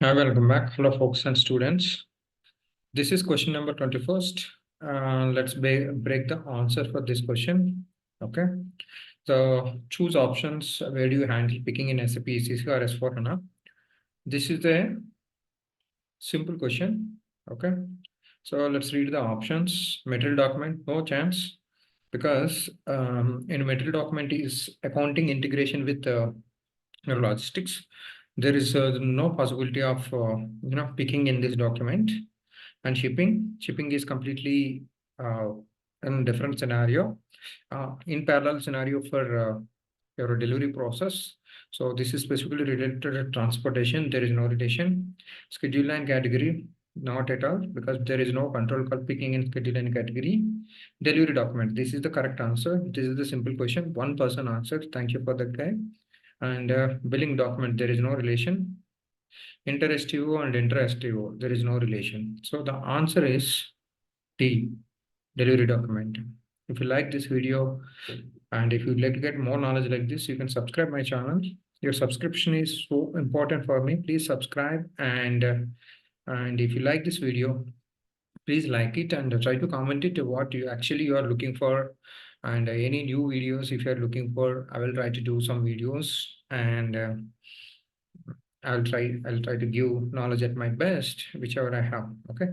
Hi, welcome back. Hello, folks and students. This is question number 21st. Let's break the answer for this question. Okay. So choose options. Where do you handle picking in SAP ECC or S4 HANA? This is a simple question. Okay. So let's read the options. Material document, no chance. Because in material document is accounting integration with logistics. There is no possibility of picking in this document. And shipping is completely in different scenario, in parallel scenario for your delivery process. So this is specifically related to transportation. There is no relation. Schedule line category, not at all, because there is no control called picking in schedule line category. Delivery document, this is the correct answer. This is the simple question. One person answered. Thank you for that guy. And billing document, there is no relation. Inter-STO and inter-STO, there is no relation. So the answer is D, delivery document. If you like this video and if you'd like to get more knowledge like this, you can subscribe my channel. Your subscription is so important for me. Please subscribe, and if you like this video, please like it and try to comment it what you are looking for, and any new videos if you are looking for, I will try to do some videos, and I'll try to give knowledge at my best, whichever I have. Okay.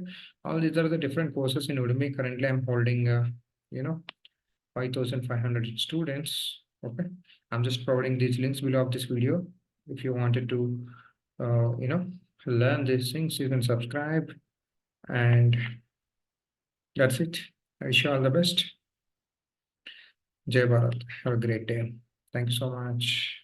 All these are the different courses in Udemy. Currently, I'm holding, 5,500 students. Okay. I'm just providing these links below of this video. If you wanted to, learn these things, you can subscribe. And that's it. I wish you all the best. Jai Bharat. Have a great day. Thank you so much.